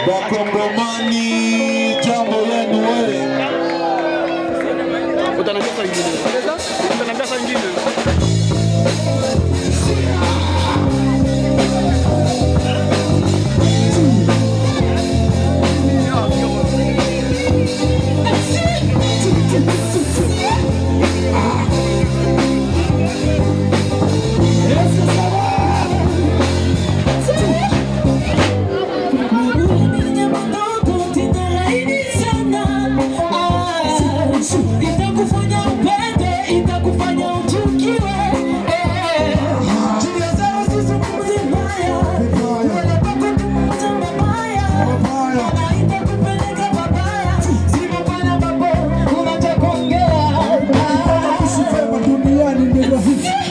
Wakongomani, jambo yenu wewe. Utanambia saa ingine.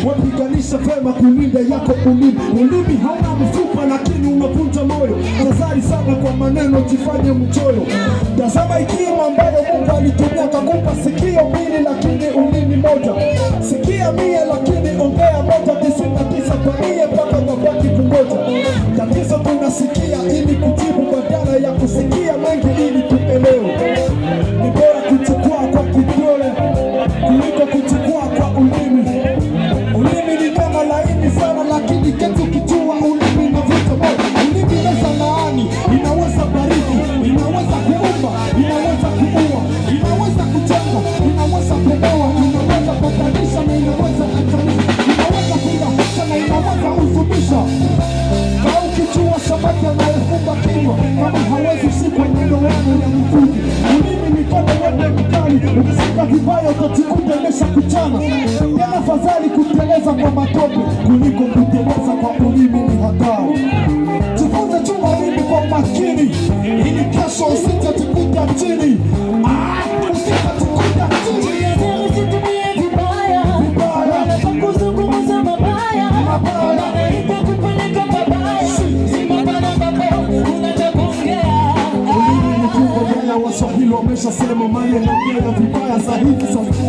Wapiganisha vema kulinda yako ulimi. Ulimi hauna mfupa lakini unavunja moyo. Tazari sana kwa maneno jifanye mchoyo. Tazama hekima ambayo Mungu alitumia kakupa sikio mbili lakini ulimi moja. Sikia 100 lakini ongea moja. 99 kwa 100 mpaka unabaki kungoja. Tatizo tunasikia ili kujibu badala ya kusikia mengi ili tuelewe. Ni bora kuchukua kwa kidole kuliko kuchukua kwa ulimi. Ulimi ni kama laini sana lakini kitu kichua ulimi na vuta moja. Ulimi inaweza laani, inaweza bariki, inaweza kuumba, inaweza kuua, inaweza kujenga, inaweza kuboa, inaweza patanisha na inaweza katanisha, inaweza kudhahisha na inaweza huzunisha. Au kichua samaki anayefumba kinywa kama hawezi shikwa neno yako ya mfuji. Ulimi ni kama wende mkali, ukisika vibaya utajikuta imesha kuchana. Yana fadhali kuteleza kwa matope kuliko kuteleza kwa ulimi, ni hatari. Jifunze chunga ulimi kwa umakini ili kesho usitajikuta chini. Usitajikuta chini. Usitumie vibaya, kuzungumza mabaya, wanaita kupeleka mabaya. Simamana babo, unachokuongea. Ulimi ni kiungo jana, Waswahili wameshasema mali yanaongea vibaya zaidi sasa.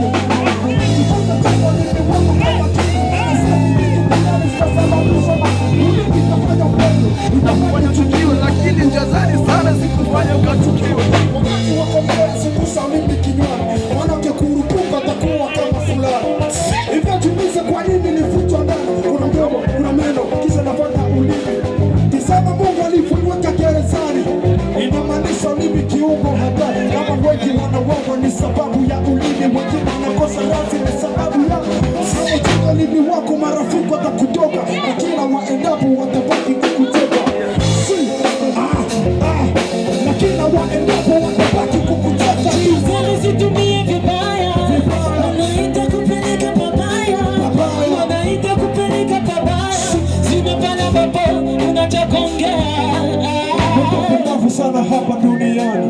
Itakufanya chukiwe, lakini njazari sana sikufanya ukachukiwe. Wakati wako mbele sikusha mimi kinywani, mwanamke kurupuka atakuwa kama fulani. Hivyo tumize kwa nini nifutwa ndani. Kuna mdomo, kuna meno, kisha nafanya ulimi. Kisema Mungu alifuweka gerezani, inamaanisha ulimi kiungo hatari. Kama wengi wanauawa ni sababu ya ulimi, wengine wanakosa kazi ni sababu ya kama ulimi wako. Marafiki watakutoka na kila waendapo watabaki kukutoka. Na kila waendapo watabaki kukutoka. Usitumie vibaya, wanaita kupeleka mabaya, wanaita kupeleka mabaya. Simamana babo, unachokuongea. Mbavu sana hapa duniani,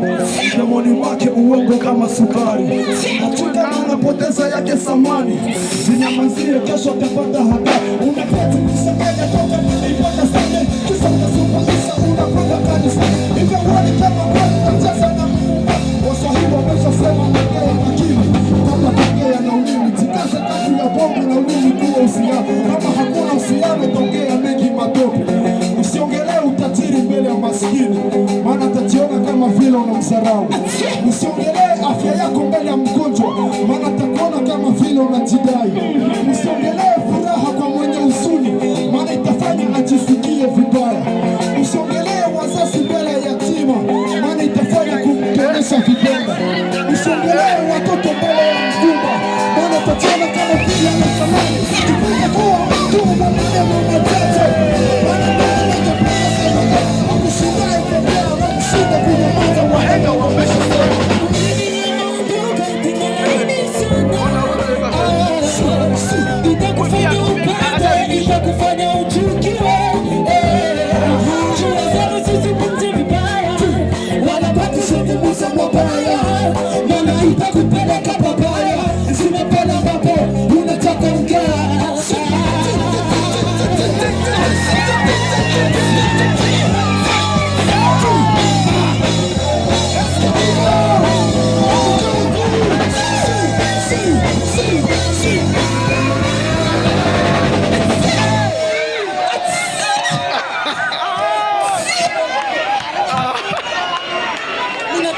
mdomoni mwake uongo kama sukari. Matunda anapoteza yake thamani. Zinyamazie, kesho atapata hatari. Unapata kusengenya toka nilipata sana, kisa unasumbulisha unakwenda kanisani. Hivyo wali kama kwani unacheza na Mungu. Waswahili wameshasema ongea makini kabla kuongea na ulimi. Jikaze kati ya bongo na ulimi kuwa uhusiano. Kama hakuna uhusiano utaongea mengi matope. Usiongelee utajiri mbele ya maskini, maana atajiona kama vile unamdharau. Usiongelee afya yako mbele ya mgonjwa, maana atakuona kama vile unajidai. Usiongelee